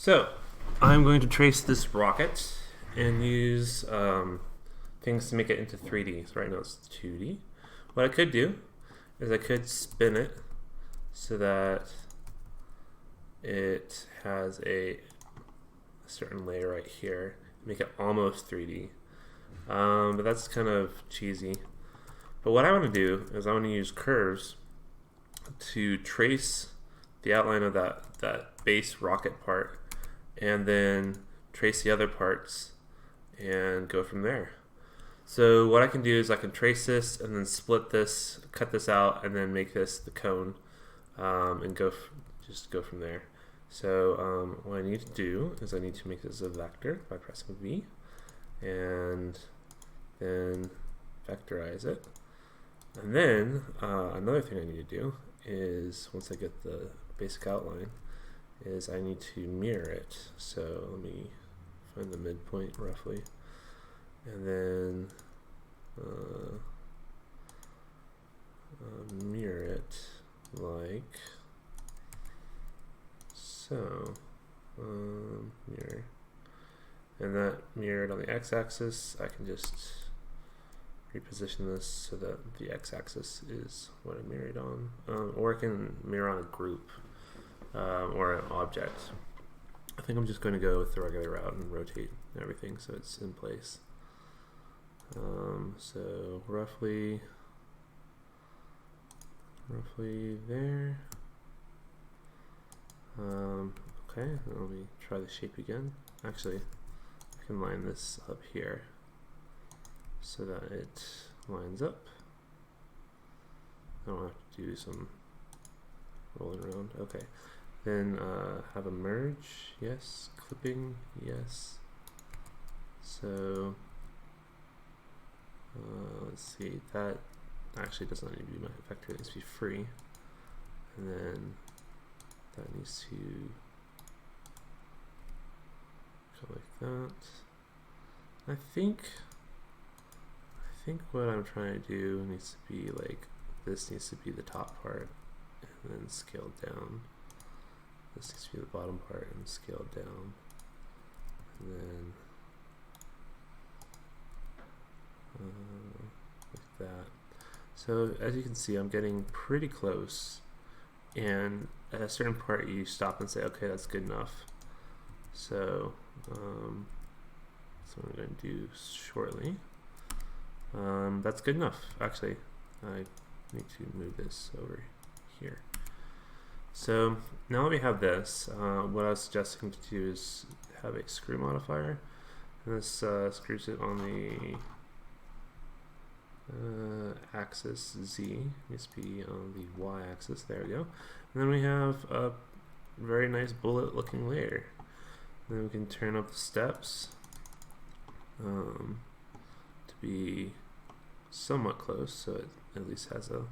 So, I'm going to trace this rocket and use things to make it into 3D. So right now it's 2D. What I could do is I could spin it so that it has a certain layer right here, make it almost 3D. But that's kind of cheesy. But what I want to do is I want to use curves to trace the outline of that base rocket part, and then trace the other parts and go from there. So what I can do is I can trace this and then split this, cut this out, and then make this the cone, and just go from there. So what I need to do is I need to make this a vector by pressing V, and then vectorize it. And then another thing I need to do is, once I get the basic outline, is I need to mirror it. So let me find the midpoint roughly, and then mirror it like so. Mirror, and that mirrored on the x-axis. I can just reposition this so that the x-axis is what I mirrored on, or I can mirror on a group or an object. I think I'm just going to go with the regular route and rotate everything so it's in place. So roughly there. Okay, let me try the shape again. Actually, I can line this up here so that it lines up. I don't have to do some rolling around. Okay, then have a merge, yes. Clipping, yes. So let's see, that actually does not need to be my vector, it needs to be free, and then that needs to go like that. I think what I'm trying to do needs to be like, this needs to be the top part and then scaled down. This needs to be the bottom part and scaled down. And then like that. So as you can see, I'm getting pretty close, and at a certain part you stop and say, okay, that's good enough. So that's what I'm going to do shortly. That's good enough. Actually, I need to move this over here. So now that we have this, what I was suggesting to do is have a screw modifier, and this screws it on the axis Z. It needs to be on the Y axis. There we go. And then we have a very nice bullet looking layer. And then we can turn up the steps to be somewhat close, so it at least has a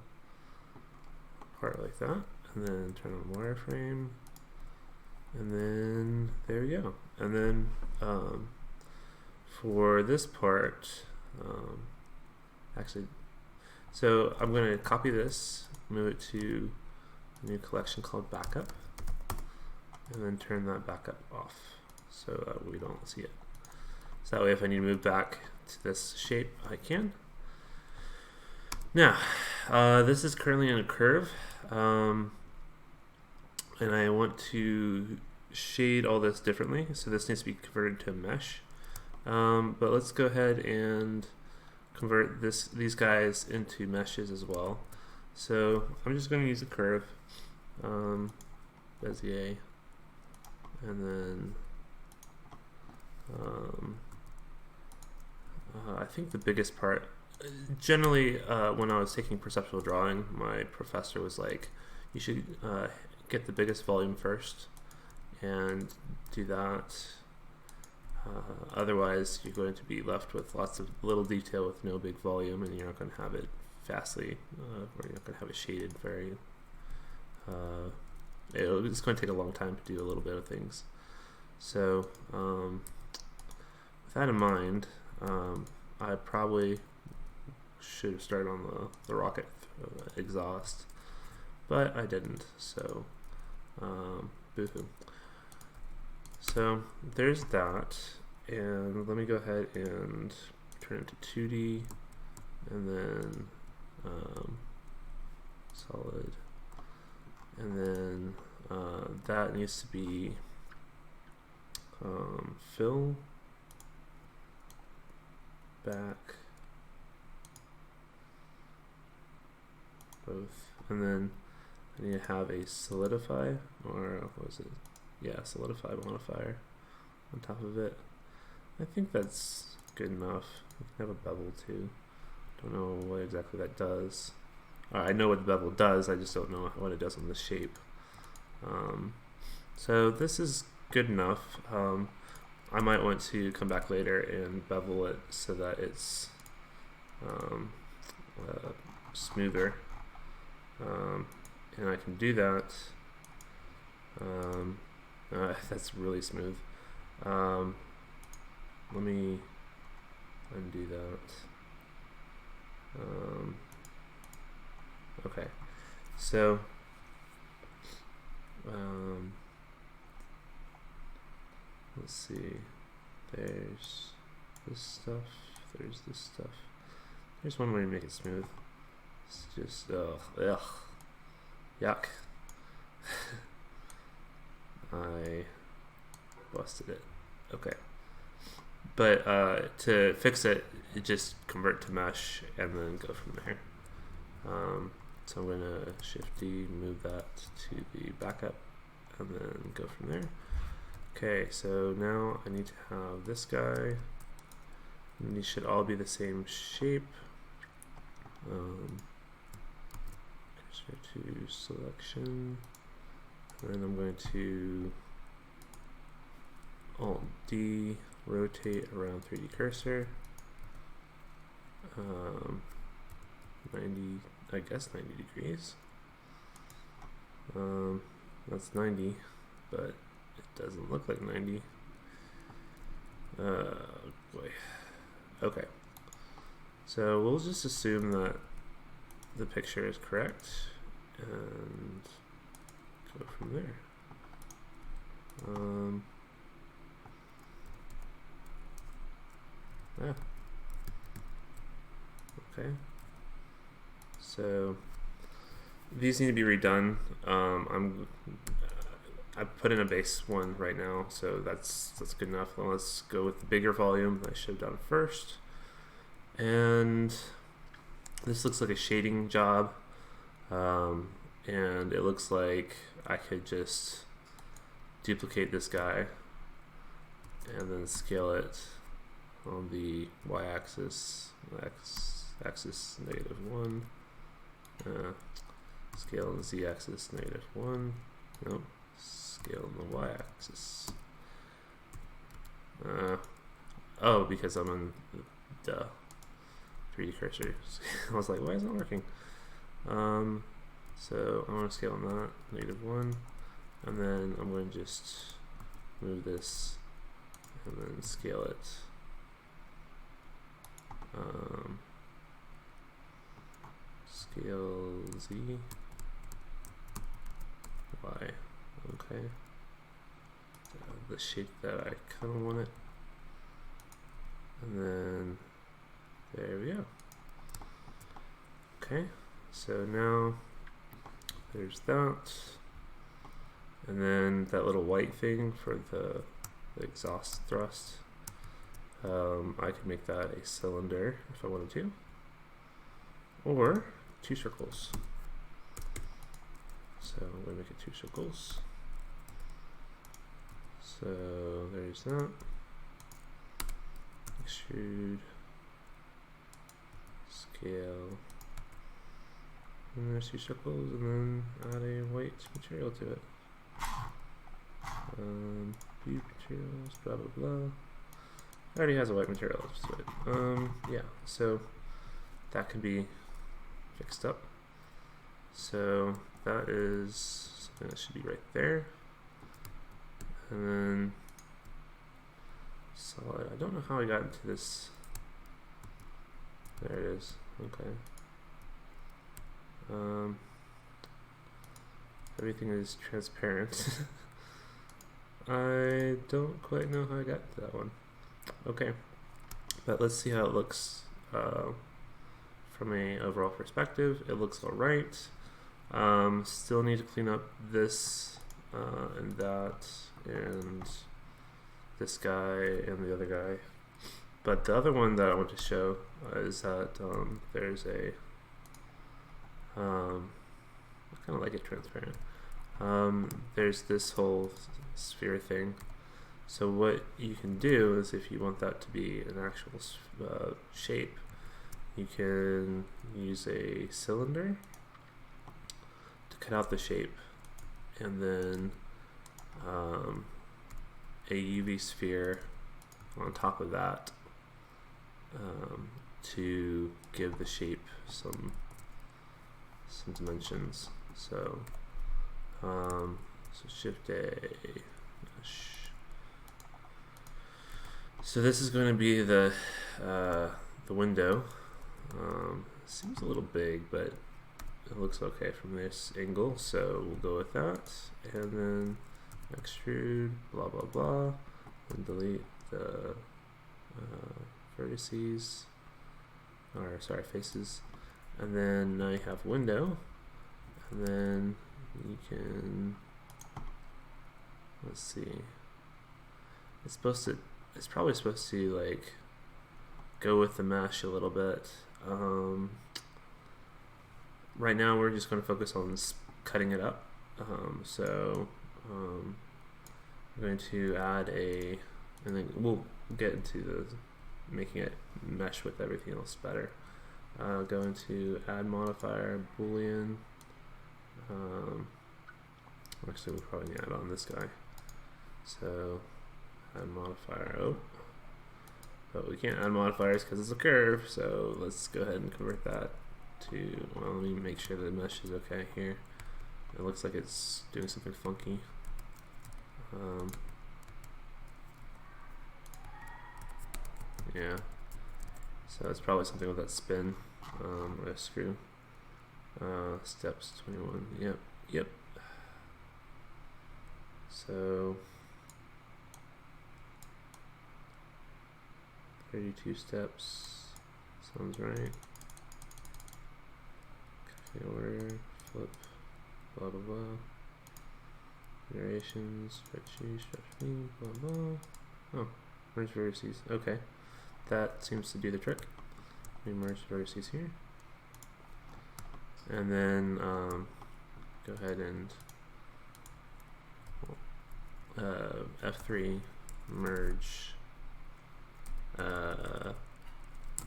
part like that. And then turn on wireframe, and then there we go. And then for this part, actually, so I'm going to copy this, move it to a new collection called backup, and then turn that backup off so that we don't see it. So that way if I need to move back to this shape, I can. Now, this is currently in a curve, and I want to shade all this differently, so this needs to be converted to a mesh. But let's go ahead and convert these guys into meshes as well. So I'm just going to use a curve, Bezier, and then I think the biggest part, generally when I was taking perceptual drawing, my professor was like, you should get the biggest volume first and do that. Otherwise you're going to be left with lots of little detail with no big volume, and you're not going to have it fastly, or you're not going to have it shaded very it's going to take a long time to do a little bit of things. So with that in mind, I probably should have started on the rocket exhaust, but I didn't, so boo-hoo. So there's that, and let me go ahead and turn it to 2D, and then solid, and then that needs to be fill back both, and then I need to have a solidify, or what was it? Yeah, solidify modifier on top of it. I think that's good enough. We can have a bevel too. Don't know what exactly that does. I know what the bevel does, I just don't know what it does on the shape. So this is good enough. I might want to come back later and bevel it so that it's smoother. And I can do that. That's really smooth. Let me undo that. Okay, so let's see. There's this stuff. There's this stuff. There's one way to make it smooth. It's just ugh, yuck. I busted it. Okay. But to fix it, just convert to mesh and then go from there. So I'm going to Shift D, move that to the backup, and then go from there. Okay, so now I need to have this guy, and these should all be the same shape. Cursor to selection, and then I'm going to Alt D, rotate around 3D cursor, 90, I guess 90 degrees. That's 90, but it doesn't look like 90. Boy. Okay. So we'll just assume that the picture is correct and go from there. Okay. So these need to be redone. I put in a base one right now, so that's good enough. Now let's go with the bigger volume that I should have done first. And this looks like a shading job, and it looks like I could just duplicate this guy and then scale it on the y-axis, x-axis -1, scale on the z-axis -1, nope, scale on the y-axis. Oh, because I'm on the 3D cursor. I was like, why is it not working? So I want to scale on that, -1, and then I'm going to just move this and then scale it. Scale Z, Y, okay. The shape that I kind of want it. And then there we go. Okay, so now there's that. And then that little white thing for the exhaust thrust. I could make that a cylinder if I wanted to, or 2 circles. So I'm going to make it 2 circles. So there's that. Extrude, scale, and there's 2 circles, and then add a white material to it. View materials, blah blah blah. It already has a white material to it. Yeah, so that can be fixed up. So that is something that should be right there. And then solid. I don't know how I got into this. There it is. Okay. Everything is transparent. I don't quite know how I got to that one. Okay, but let's see how it looks from a overall perspective. It looks all right. Still need to clean up this and that and this guy and the other guy. But the other one that I want to show is that there's a I kind of like it transparent. There's this whole sphere thing. So what you can do is, if you want that to be an actual shape, you can use a cylinder to cut out the shape, and then a UV sphere on top of that to give the shape some dimensions. So Shift A. So this is going to be the window. Seems a little big, but it looks okay from this angle, so we'll go with that. And then extrude, blah blah blah, and delete the vertices, or sorry, faces. And then now you have window, and then you can, let's see, it's probably supposed to like go with the mesh a little bit. Right now we're just going to focus on cutting it up. So I'm going to add and then we'll get into the making it mesh with everything else better. Go into add modifier, boolean. Actually, we'll probably need to add on this guy. So add modifier. But we can't add modifiers because it's a curve. So let's go ahead and convert that to. Well, let me make sure the mesh is okay here. It looks like it's doing something funky. Yeah. So it's probably something with that spin or a screw. Steps 21. Yep. So 32 steps sounds right. Okay, order, flip, blah blah blah. Iterations, stretch me, blah blah. Oh, merge vertices. Okay, that seems to do the trick. Let me merge vertices here, and then go ahead and F3 merge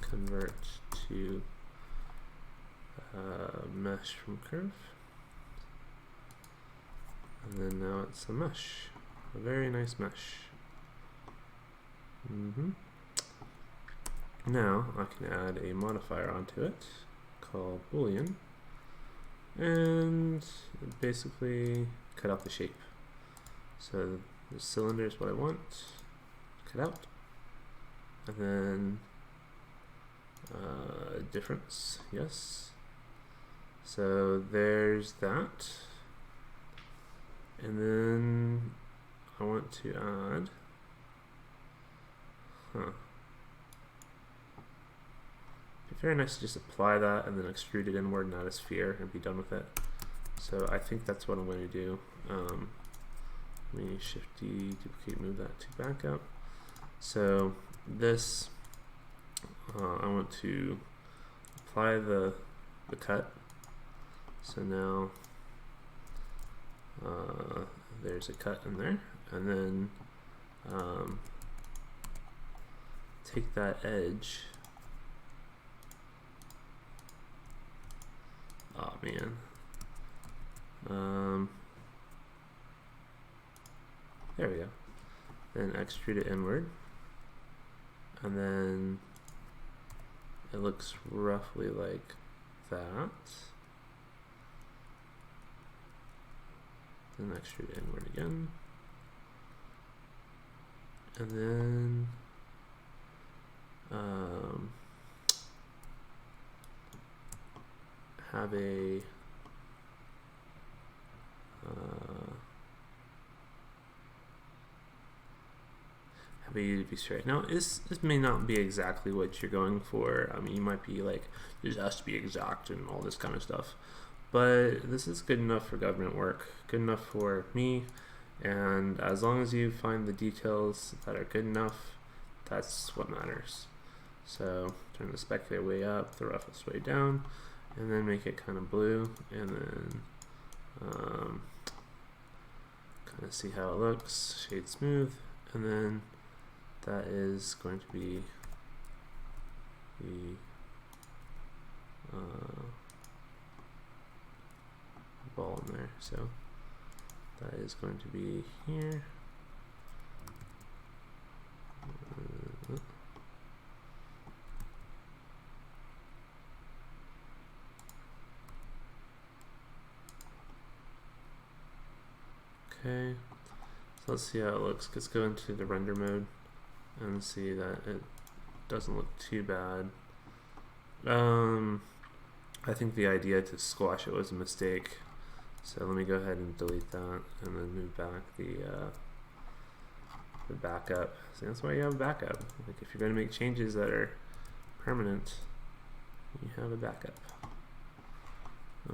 convert to mesh from curve, and then now it's a mesh, a very nice mesh. Now I can add a modifier onto it called boolean, and basically cut out the shape. So the cylinder is what I want, cut out, and then difference, yes. So there's that, and then I want to add, it'd be very nice to just apply that and then extrude it inward and add a sphere and be done with it. So I think that's what I'm going to do. Let me Shift D, duplicate, move that to backup. So this, I want to apply the cut. So now there's a cut in there, and then take that edge. Oh man. There we go. Then extrude it inward, and then it looks roughly like that. Then extrude inward again, and then have a have a UV straight. Now, this may not be exactly what you're going for. I mean, you might be like, this has to be exact and all this kind of stuff. But this is good enough for government work, good enough for me, and as long as you find the details that are good enough, that's what matters. So turn the specular way up, the roughness way down, and then make it kind of blue, and then kind of see how it looks, shade smooth, and then that is going to be the ball in there. So that is going to be here. Okay, so let's see how it looks. Let's go into the render mode and see that it doesn't look too bad. I think the idea to squash it was a mistake, so let me go ahead and delete that and then move back the backup. So that's why you have a backup. Like if you're going to make changes that are permanent, you have a backup.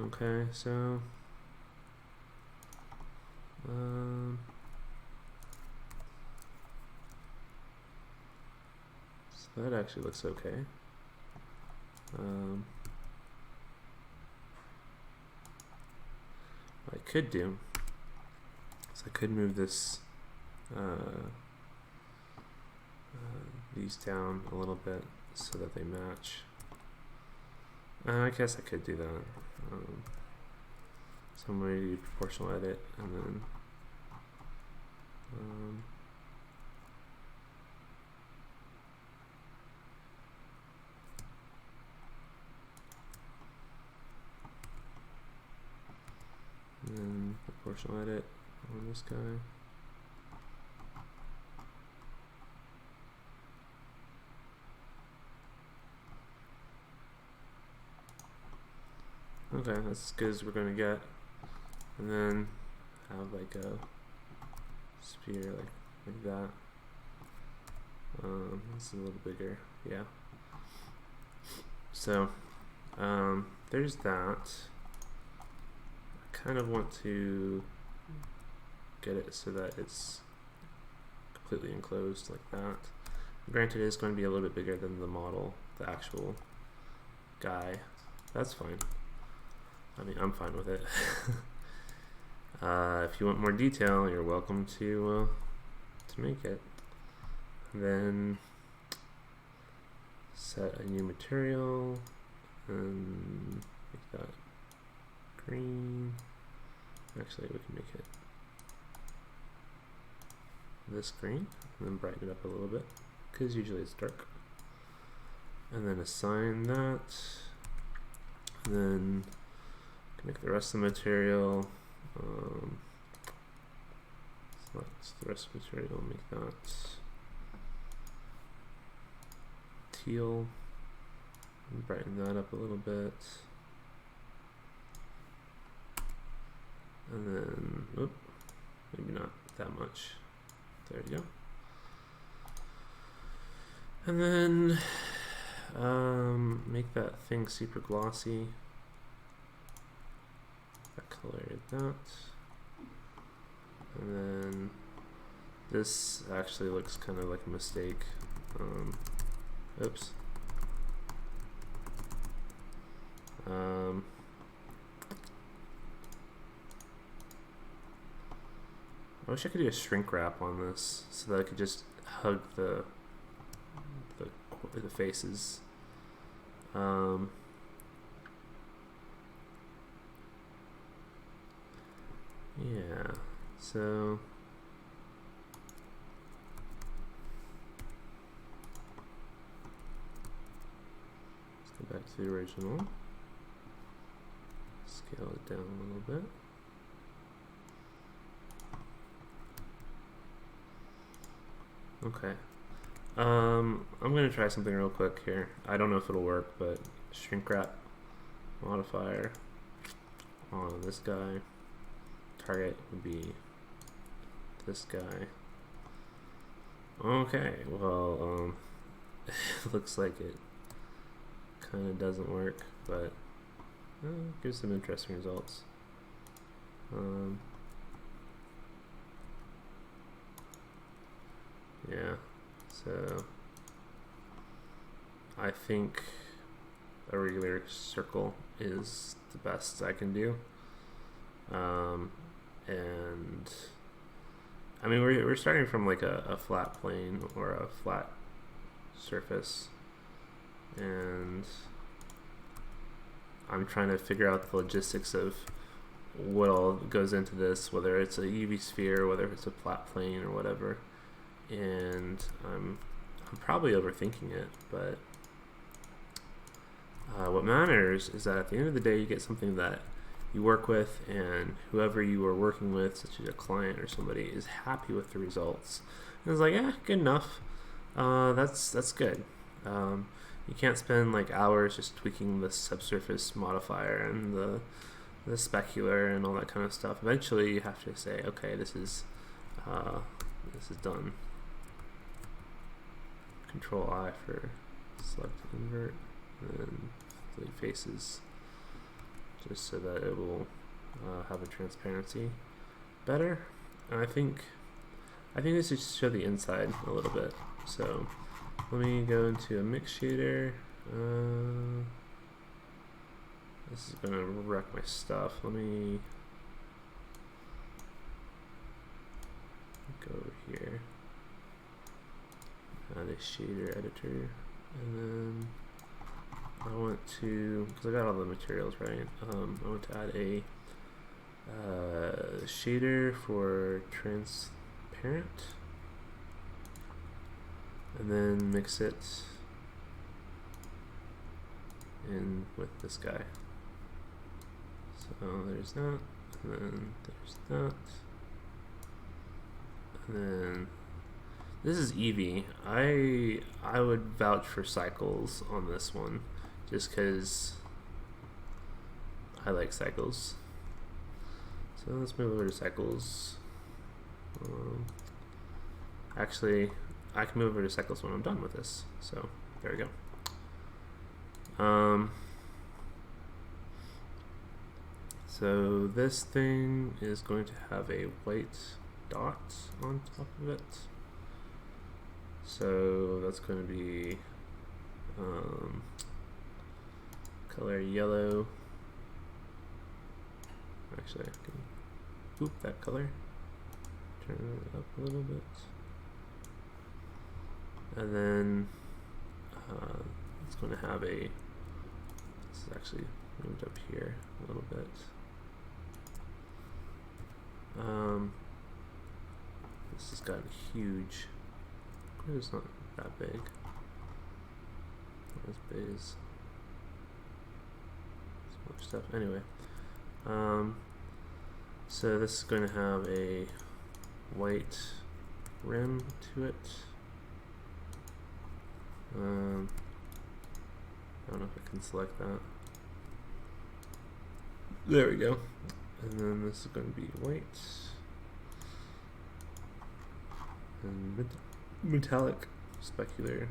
Okay, so so that actually looks okay. What I could do is I could move this these down a little bit so that they match. I guess I could do that. So I'm going to do proportional edit and then proportional edit on this guy. Okay, that's as good as we're going to get. And then have like a sphere like that. This is a little bigger, yeah. So there's that. I kind of want to get it so that it's completely enclosed like that. Granted, it's going to be a little bit bigger than the model, the actual guy. That's fine. I mean, I'm fine with it. If you want more detail, you're welcome to make it. And then set a new material and make that green. Actually, we can make it this green and then brighten it up a little bit because usually it's dark. And then assign that. And then make the rest of the material. Select the rest of the material, make that teal, and brighten that up a little bit. And then, maybe not that much. There you go. And then make that thing super glossy. I colored that. And then this actually looks kind of like a mistake. Oops. I wish I could do a shrink wrap on this so that I could just hug the faces. Yeah, so let's go back to the original, scale it down a little bit. Okay, I'm going to try something real quick here. I don't know if it'll work, but shrink wrap modifier on this guy. Target would be this guy. Okay, well, it looks like it kind of doesn't work, but gives some interesting results. Yeah, so I think a regular circle is the best I can do. And I mean, we're starting from like a flat plane or a flat surface, and I'm trying to figure out the logistics of what all goes into this, whether it's a UV sphere, whether it's a flat plane or whatever. And I'm probably overthinking it, but what matters is that at the end of the day, you get something that you work with, and whoever you are working with, such as a client or somebody, is happy with the results. And it's like, yeah, good enough. That's good. You can't spend like hours just tweaking the subsurface modifier and the specular and all that kind of stuff. Eventually, you have to say, okay, this is done. Control I for select invert, and then delete faces, just so that it will have a transparency better. And I think this should show the inside a little bit. So let me go into a mix shader. This is gonna wreck my stuff. Let me go over here, add a shader editor, and then I want to, because I got all the materials right, I want to add a shader for transparent, and then mix it in with this guy. So there's that, and then there's that, and then this is Eevee. I would vouch for cycles on this one, just because I like cycles. So let's move over to cycles. Actually, I can move over to cycles when I'm done with this. So there we go. So this thing is going to have a white dot on top of it. So that's going to be color yellow. Actually, I can boop that color, turn it up a little bit, and then it's going to have a, this is actually moved up here a little bit. This has gotten huge. It's not that big. Not as big as much stuff. Anyway, so this is going to have a white rim to it. I don't know if I can select that. There we go. And then this is going to be white and metallic, specular,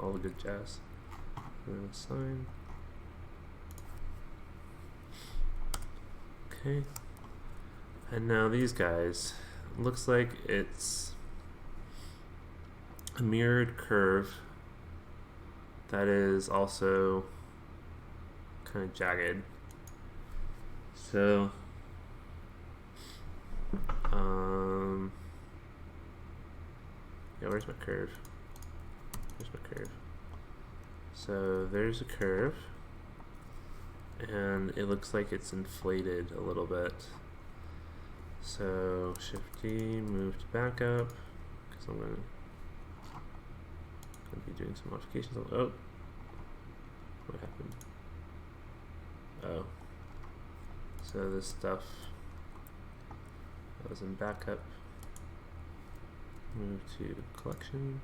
all the good jazz. And then a sign. Okay. And now these guys, looks like it's a mirrored curve that is also kind of jagged. So yeah, where's my curve? Where's my curve? So there's a curve, and it looks like it's inflated a little bit. So Shift D, move to backup, because I'm going to be doing some modifications. Oh, what happened? Oh, so this stuff that was in backup. Move to collection.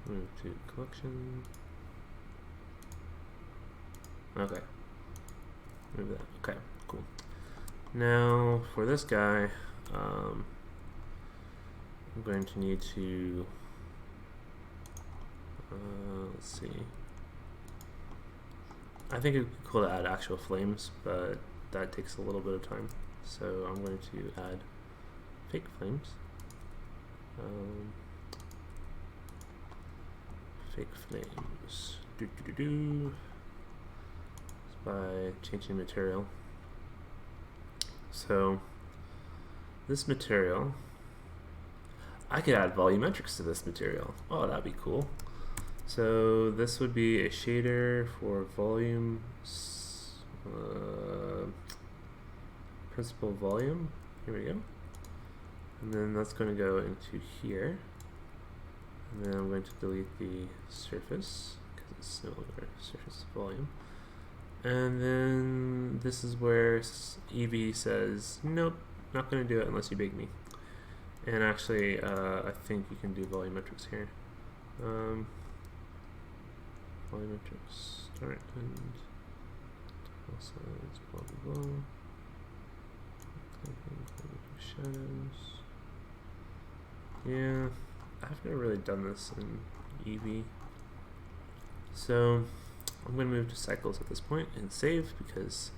Move to collection. Okay. Move that. Okay, cool. Now for this guy, I'm going to need to, let's see. I think it would be cool to add actual flames, but that takes a little bit of time. So I'm going to add fake flames. Fake flames. By changing material. So this material, I could add volumetrics to this material. Oh, that'd be cool. So this would be a shader for volume, principal volume. Here we go. And then that's going to go into here. And then I'm going to delete the surface because it's no longer surface volume. And then this is where Eevee says, nope, not going to do it unless you bake me. And actually, I think you can do volumetrics here. Volumetrics start and size, blah blah blah. Shadows. Yeah, I've never really done this in Eevee. So I'm going to move to cycles at this point and save because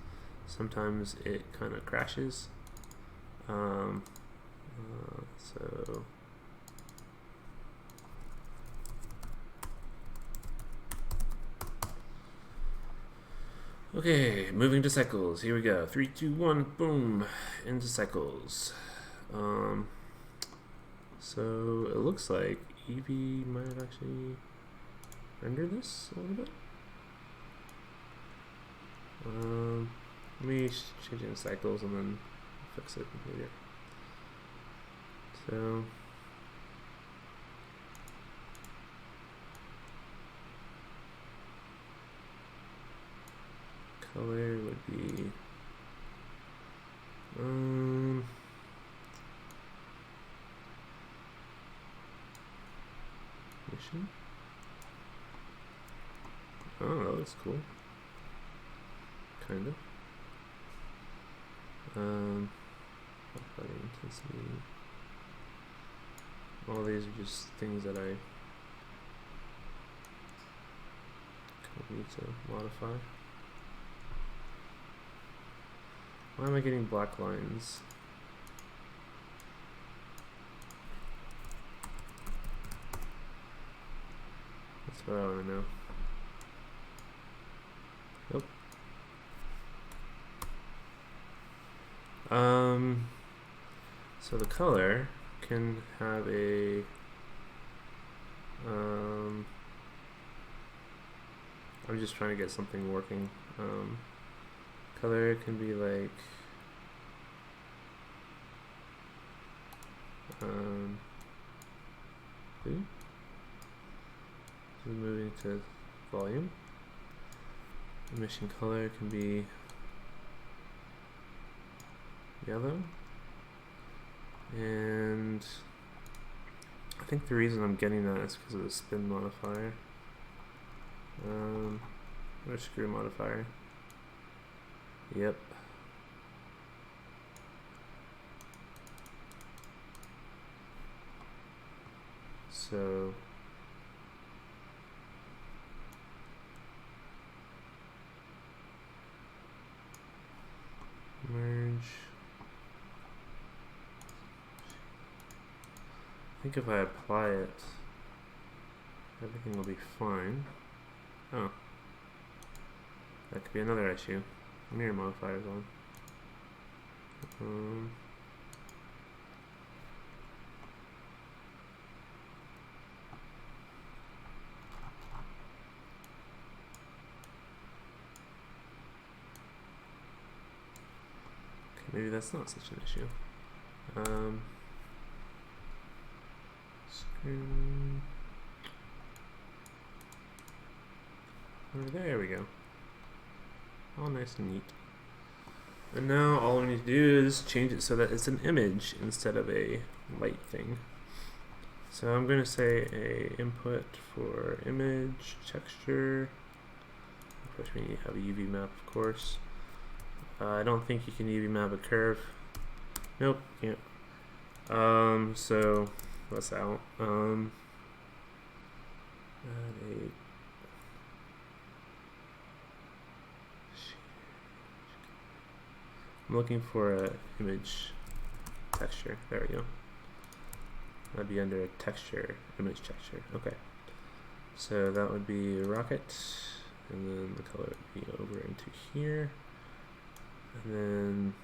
sometimes it kind of crashes. So okay, moving to cycles. Here we go. 3, 2, 1, boom, into cycles. So it looks like Eevee might have actually rendered this a little bit. Let me change it in cycles and then fix it later. So color would be mission. Oh, that looks cool. Kind of. Body intensity. All these are just things that I kind of need to modify. Why am I getting black lines? That's what I want to know. Nope. So the color can have a I'm just trying to get something working. Color can be like blue. So moving to volume. Emission color can be yellow. And I think the reason I'm getting that is because of the spin modifier. Or screw modifier. Yep. So merge. I think if I apply it, everything will be fine. Oh. That could be another issue. Mirror modifier is on. Okay, maybe that's not such an issue. Screw. Oh, there we go. All nice and neat. And now all we need to do is change it so that it's an image instead of a light thing. So I'm going to say a input for image texture, which means you have a UV map, of course. I don't think you can UV map a curve. Nope, can't. So us out. Add a I'm looking for a image texture. There we go. That'd be under texture, image texture. Okay. So that would be a rocket, and then the color would be over into here, and then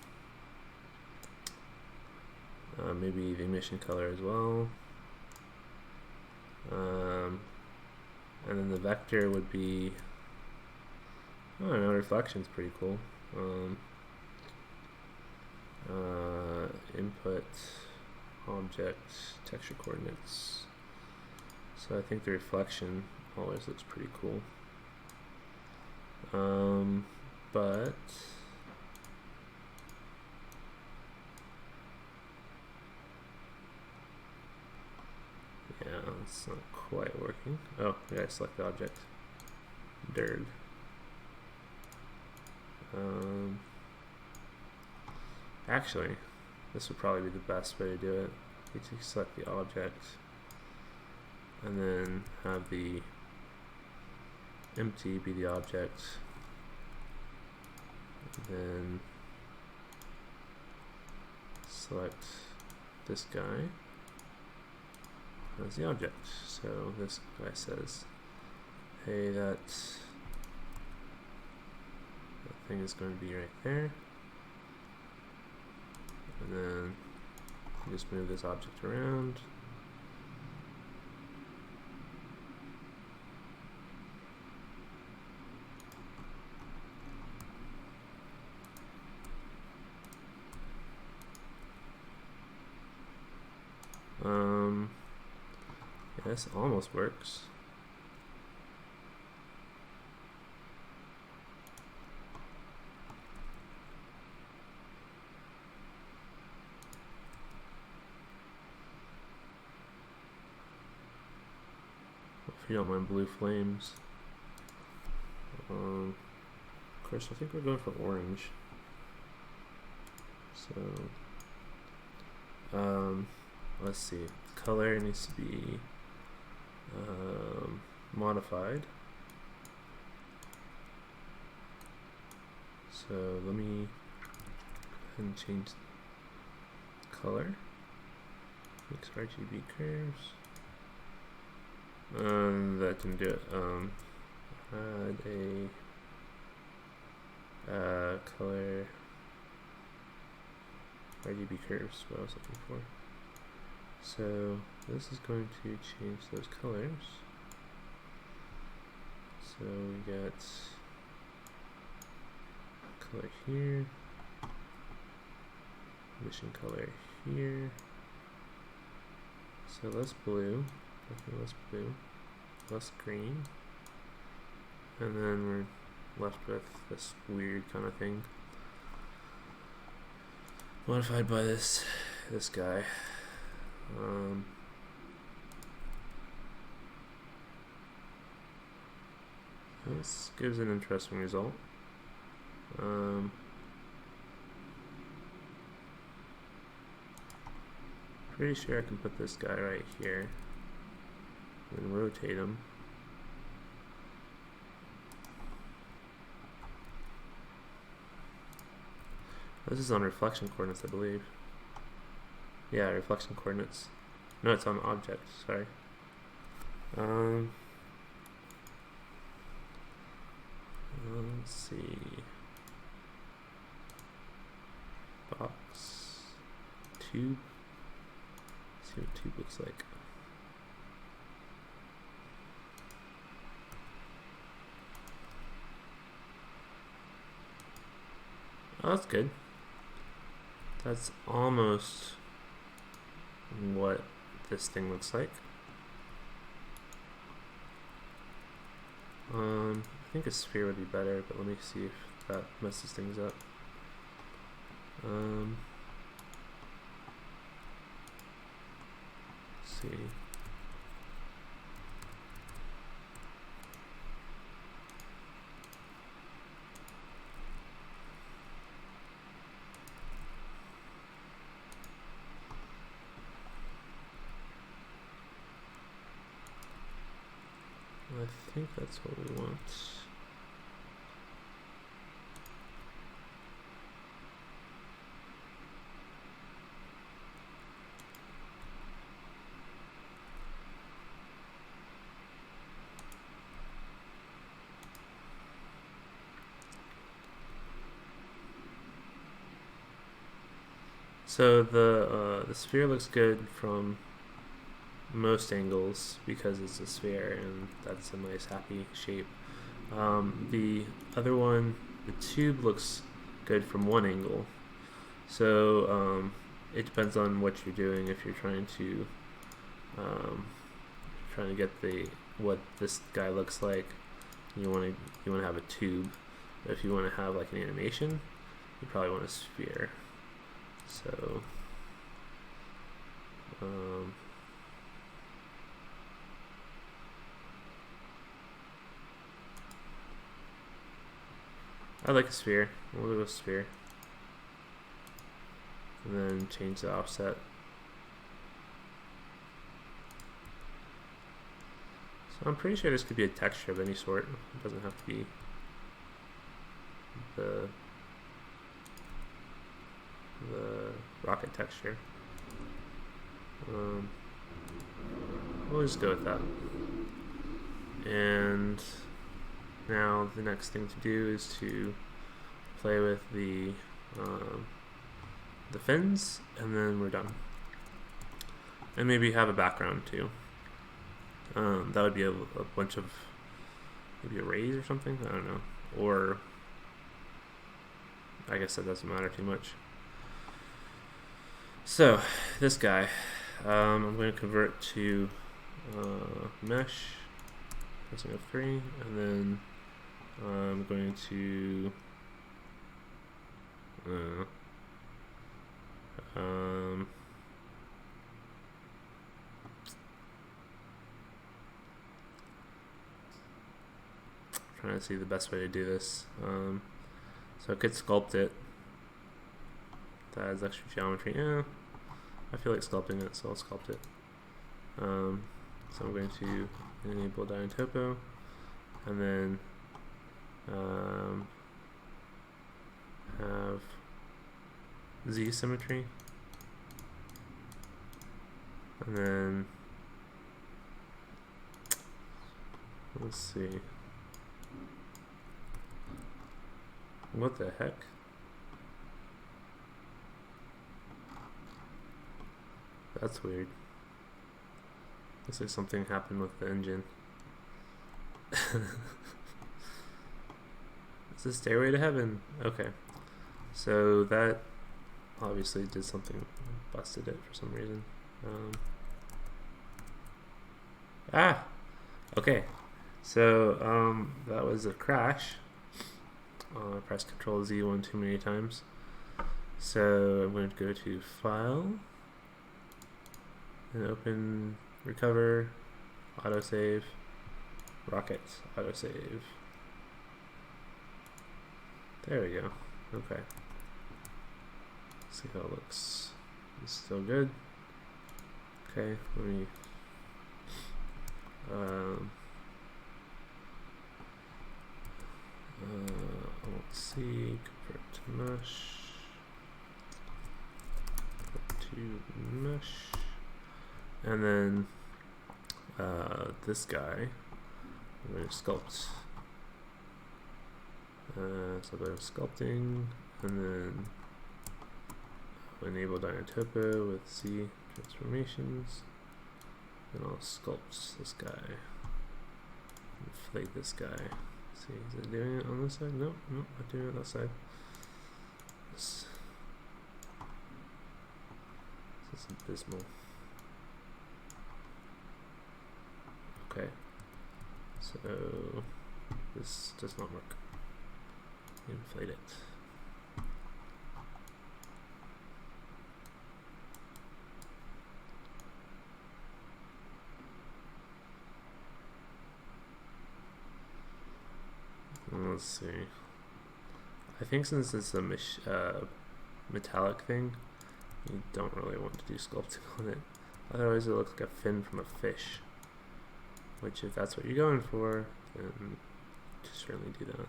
maybe the emission color as well. And then the vector would be, I don't know, reflection's pretty cool. Input, object, texture coordinates. So I think the reflection always looks pretty cool. But yeah, it's not quite working. Oh, I gotta select the object. Dirt. Actually, this would probably be the best way to do it. You select the object and then have the empty be the object, and then select this guy as the object. So this guy says, hey, that thing is going to be right there. And then just move this object around. Yeah, this almost works. If you don't mind blue flames. Of course, I think we're going for orange. So, let's see. Color needs to be modified. So let me go ahead and change color. Mix RGB curves. That didn't do it. Add a color RGB curves, what I was looking for. So this is going to change those colors. So we got color here, emission color here. So less blue, definitely less blue, less green, and then we're left with this weird kind of thing modified by this guy. This gives an interesting result. Pretty sure I can put this guy right here and rotate him. This is on reflection coordinates, I believe. Yeah, reflection coordinates. No, it's on object, sorry. Let's see. Box. Tube. Let's see what tube looks like. Oh, that's good. That's almost what this thing looks like. I think a sphere would be better, but let me see if that messes things up. Let's see. think that's what we want. So the sphere looks good from most angles because it's a sphere and that's a nice happy shape. The other one, the tube, looks good from one angle. So it depends on what you're doing. If you're trying to get what this guy looks like, you want to have a tube. But if you want to have like an animation, you probably want a sphere. So I like a sphere. We'll do a sphere. And then change the offset. So I'm pretty sure this could be a texture of any sort. It doesn't have to be the rocket texture. We'll just go with that. And now the next thing to do is to play with the fins, and then we're done. And maybe have a background too. That would be a bunch of maybe arrays or something. I don't know. Or I guess that doesn't matter too much. So this guy, I'm going to convert to mesh, pressing F3, and then I'm going to trying to see the best way to do this. So I could sculpt it. That has extra geometry. Yeah, I feel like sculpting it, so I'll sculpt it. So I'm going to enable Dyntopo, and then have Z symmetry, and then let's see. What the heck? That's weird. Looks like something happened with the engine. It's a stairway to heaven. Okay. So that obviously did something, busted it for some reason. Okay. So that was a crash. I pressed Control Z one too many times. So I'm going to go to File and open Recover, Autosave, Rocket, Autosave. There we go. Okay. See how it looks. It's still good. Okay, let me let's see, convert to mesh, and then this guy, I'm going to sculpt. So go to sculpting, and then enable Dyntopo with Z transformations, and I'll sculpt this guy, inflate this guy. See, is it doing it on this side? Nope, nope, not doing it on that side. This is abysmal. Okay, so this does not work. Inflate it. Let's see. I think since it's a metallic thing, you don't really want to do sculpting on it. Otherwise it looks like a fin from a fish. which if that's what you're going for, then certainly do that.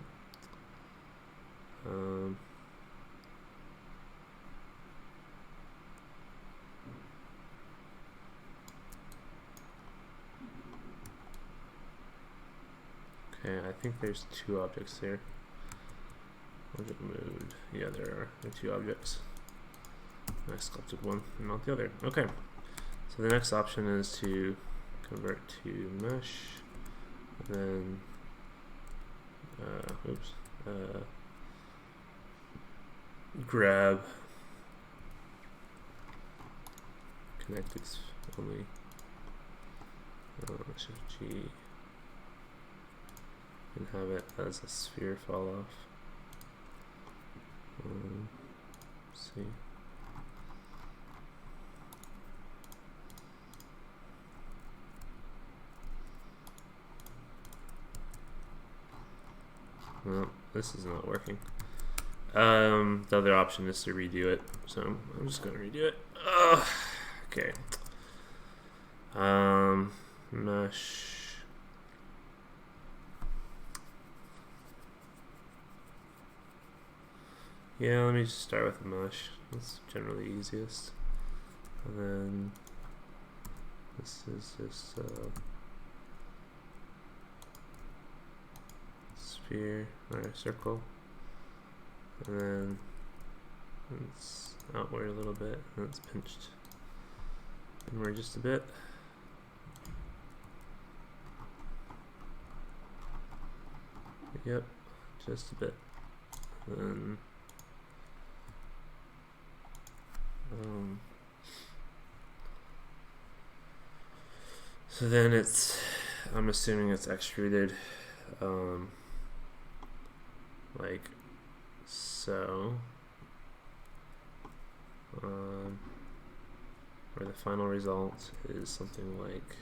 Okay, I think there's two objects there. Object moved. Yeah, there are two objects. I sculpted one and not the other. Okay, so the next option is to convert to mesh, and then grab connect only, Shift G, and have it as a sphere fall off. See. Well, this is not working. The other option is to redo it, so I'm just gonna redo it. Okay. Mesh. Yeah, let me just start with the mesh. That's generally easiest. And then this is just sphere or a circle, and then it's outward a little bit, and it's pinched inward just a bit. Yep, just a bit. Then so then it's, I'm assuming it's extruded like so, where the final result is something like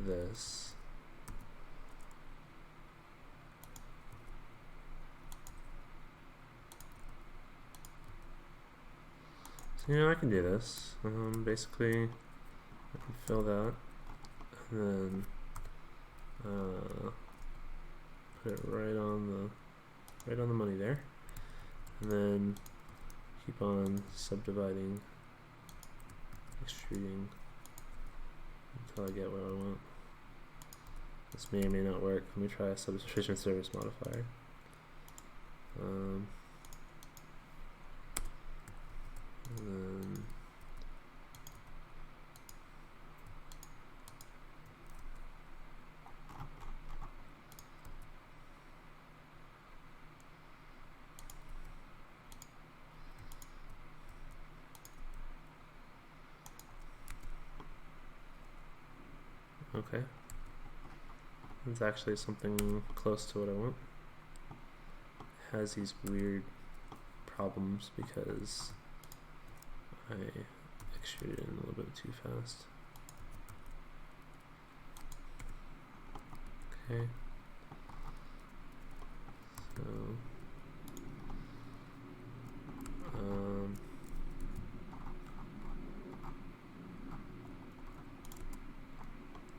this. So, I can do this. Basically, I can fill that, and then put it right on the money there, and then keep on subdividing, extruding until I get what I want. This may or may not work. Let me try a substitution service modifier. And then okay. It's actually something close to what I want. It has these weird problems because I extruded it a little bit too fast. Okay. So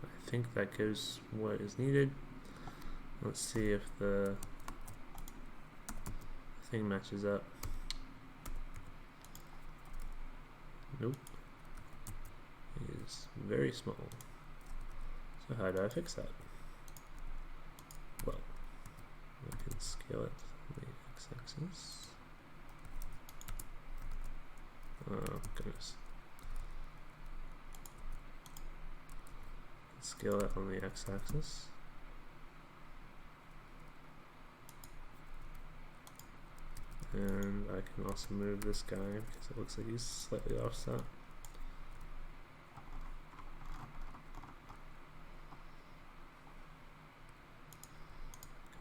I think that gives what is needed. Let's see if the thing matches up. Nope. It is very small. So how do I fix that? Well, I can scale it on the x-axis. Oh goodness. Scale it on the x-axis. And I can also move this guy because it looks like he's slightly offset.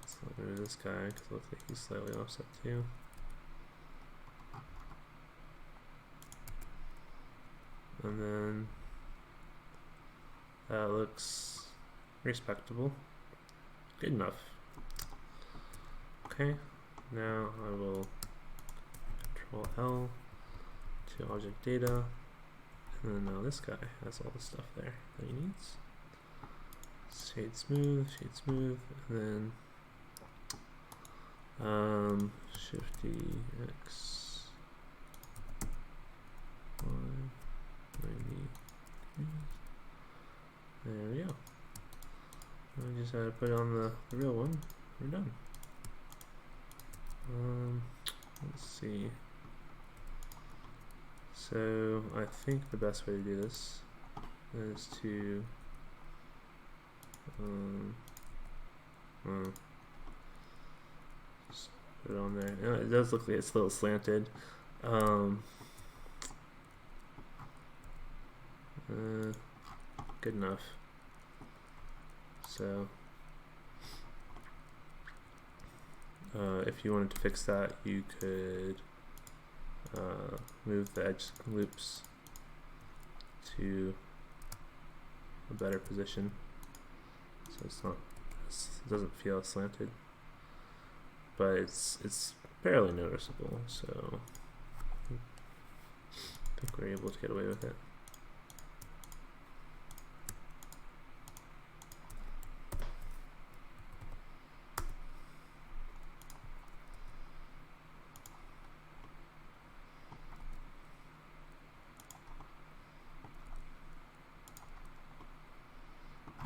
So I'll move this guy because it looks like he's slightly offset too. And then that looks respectable. Good enough. Okay, now I will Control L to object data, and then now this guy has all the stuff there that he needs. Shade smooth, and then Shift D X Y 90. There we go. I just had to put it on the real one. We're done. Let's see. So I think the best way to do this is to just put it on there. It does look like it's a little slanted. Good enough. So if you wanted to fix that, you could move the edge loops to a better position, so it doesn't feel slanted, but it's barely noticeable. So I think we're able to get away with it.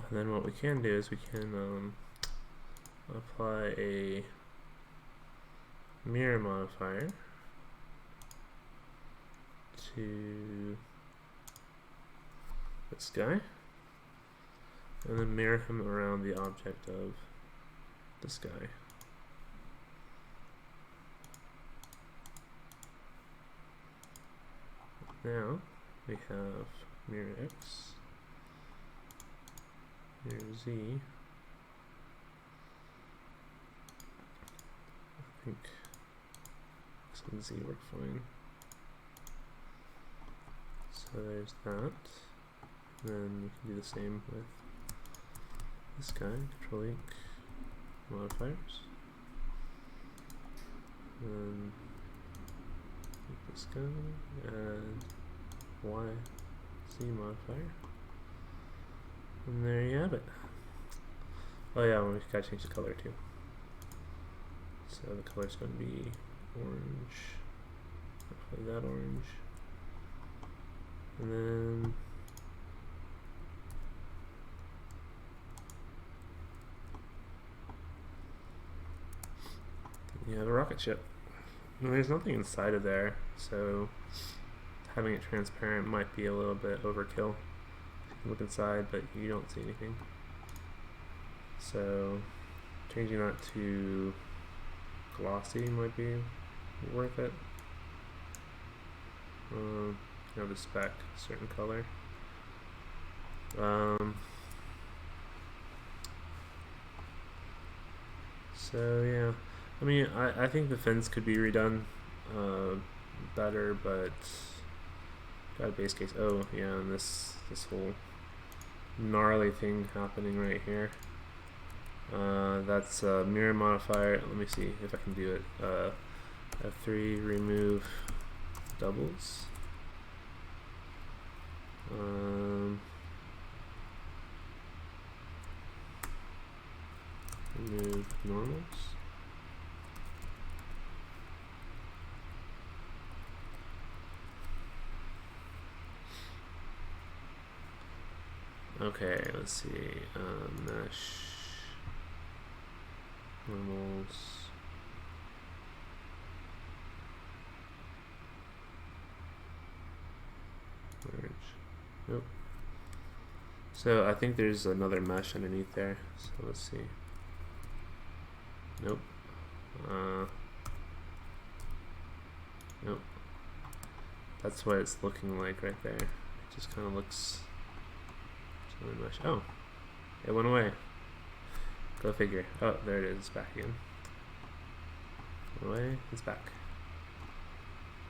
And then what we can do is we can apply a mirror modifier to this guy, and then mirror him around the object of this guy. Now we have mirror X, mirror Z. I think X and Z work fine. So there's that. And then we can do the same with this guy, Control Ink modifiers. And this guy, add Y, Z modifier. And there you have it. Oh yeah, we gotta change the color too. So the color's gonna be orange. Hopefully that orange. And then you have a rocket ship. And there's nothing inside of there, so having it transparent might be a little bit overkill. You can look inside, but you don't see anything. So changing that to glossy might be worth it. You know, the spec, certain color. So yeah, I mean, I think the fins could be redone better, but got a base case. Oh yeah, and this whole gnarly thing happening right here. That's a mirror modifier. Let me see if I can do it. F3 remove doubles. Remove normals. Okay, let's see. Mesh normals. Merge. Nope. So I think there's another mesh underneath there. So let's see. Nope. Nope. That's what it's looking like right there. It just kind of looks. Mesh. Oh, it went away. Go figure. Oh, there it is. It's back again. Away. It's back.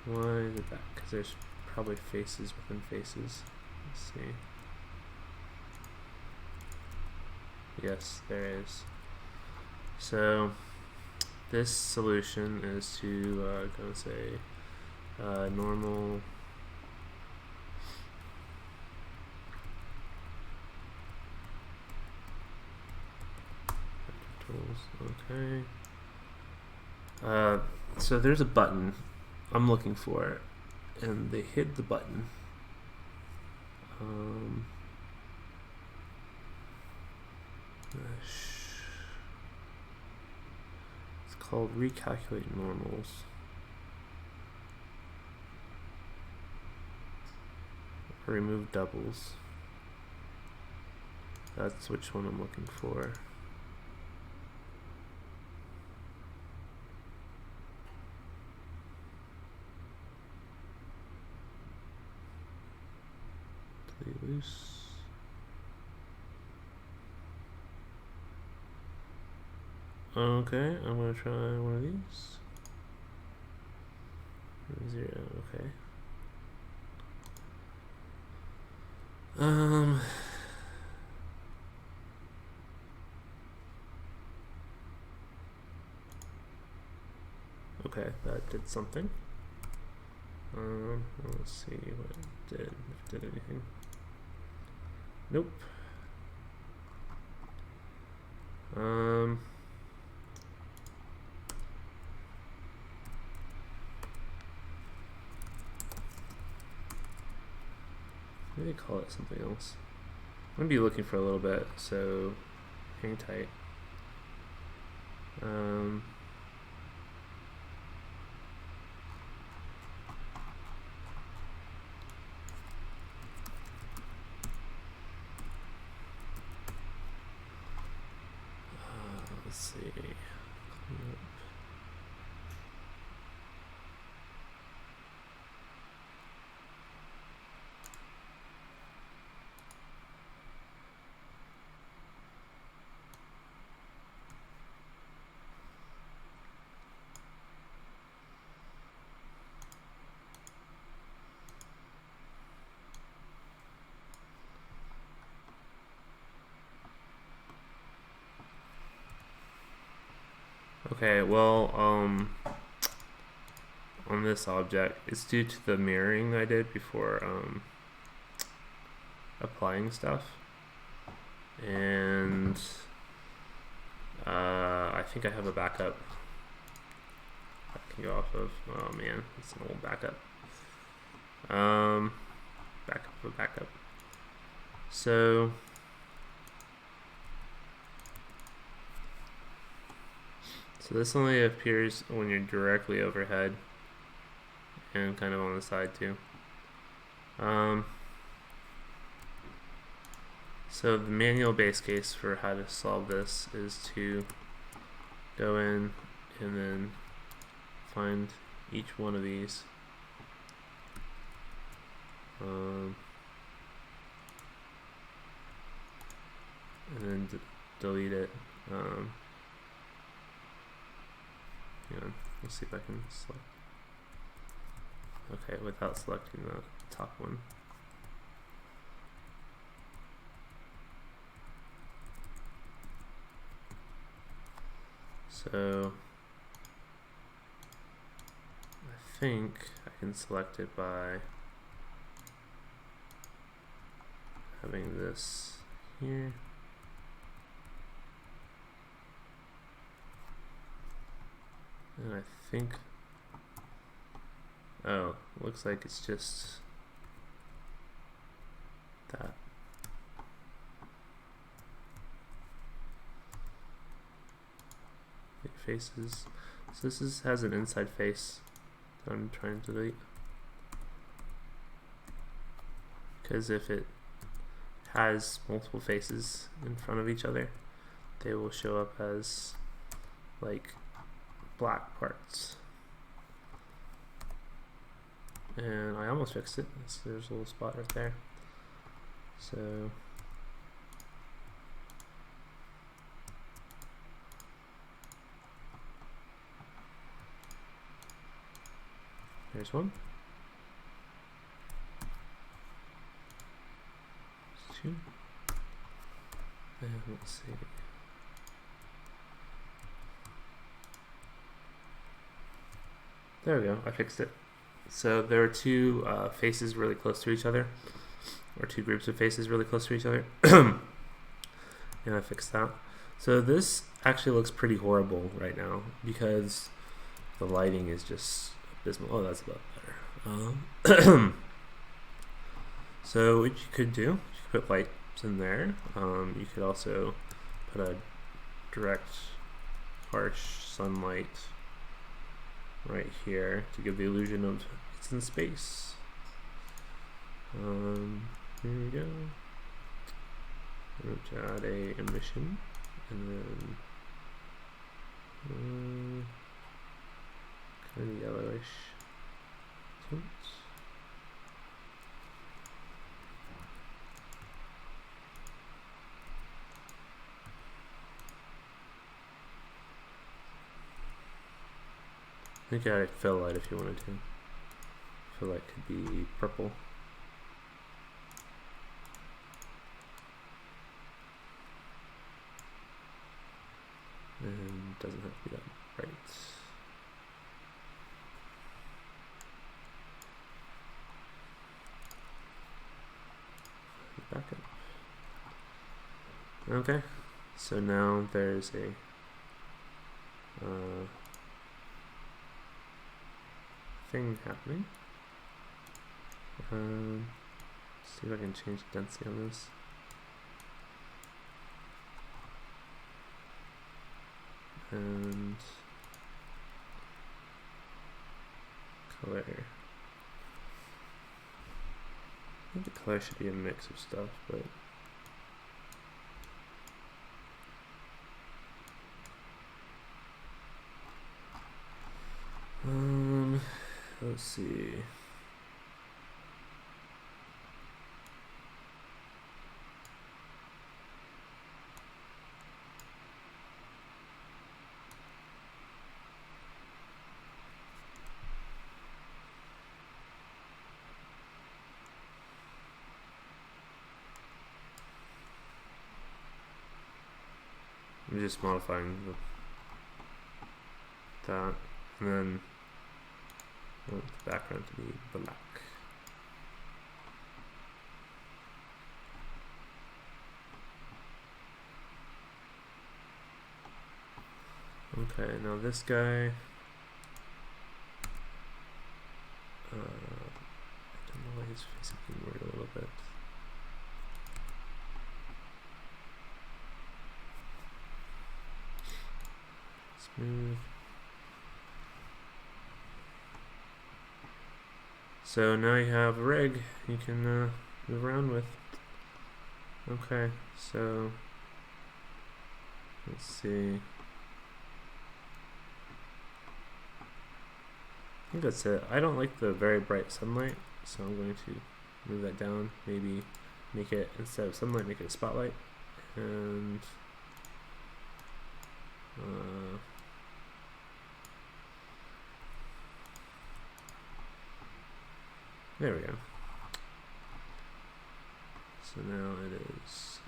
Why is it back? Because there's probably faces within faces. Let's see. Yes, there is. So this solution is to go and say normal tools. Okay. So there's a button I'm looking for, and they hid the button. It's called recalculate normals. Remove doubles. That's which one I'm looking for. Play loose. Okay, I'm gonna try one of these. 0, okay. Okay, that did something. Let's see what it did, if it did anything. Nope. Maybe call it something else. I'm gonna be looking for a little bit, so hang tight. Let's see. Okay, well, on this object, it's due to the mirroring I did before applying stuff, and I think I have a backup I can go off of. Oh man, it's an old backup. Backup of a backup. So this only appears when you're directly overhead and kind of on the side too. So the manual base case for how to solve this is to go in and then find each one of these. And then delete it. Hang on, let's see if I can select. Okay, without selecting the top one. So I think I can select it by having this here. And I think, oh, looks like it's just that. Faces. So this has an inside face that I'm trying to delete. Because if it has multiple faces in front of each other, they will show up as like black parts. And I almost fixed it. There's a little spot right there. So there's one. There's two. And let's see. There we go. I fixed it. So there are two faces really close to each other, or two groups of faces really close to each other. And I fixed that. So this actually looks pretty horrible right now because the lighting is just abysmal. Oh, that's about better. So what you could do, you could put lights in there. You could also put a direct, harsh sunlight right here to give the illusion of it's in space. Here we go. I'm going to add a emission, and then kind of yellowish tints. I think I'd fill light if you wanted to. Fill light could be purple. And doesn't have to be that bright. Back up. Okay, so now there's a thing happening. See if I can change the density on this. And color. I think the color should be a mix of stuff, but let's see. I'm just modifying that, and then I want the background to be black. Okay, now this guy, I don't know why he's facing inward a little bit. Smooth. So now you have a rig you can move around with. Okay, so let's see. I think that's it. I don't like the very bright sunlight, so I'm going to move that down. Maybe make it, instead of sunlight, make it a spotlight. And there we go. So now it is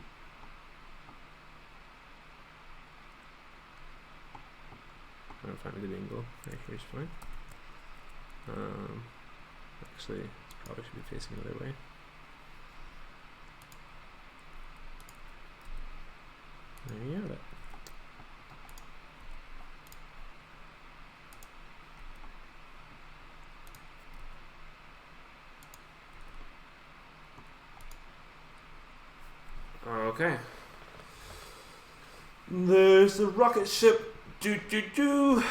I'm gonna find a good angle. Right here's fine. Actually, it probably should be facing the other way. There you have it. Okay. There's the rocket ship. Doo doo doo.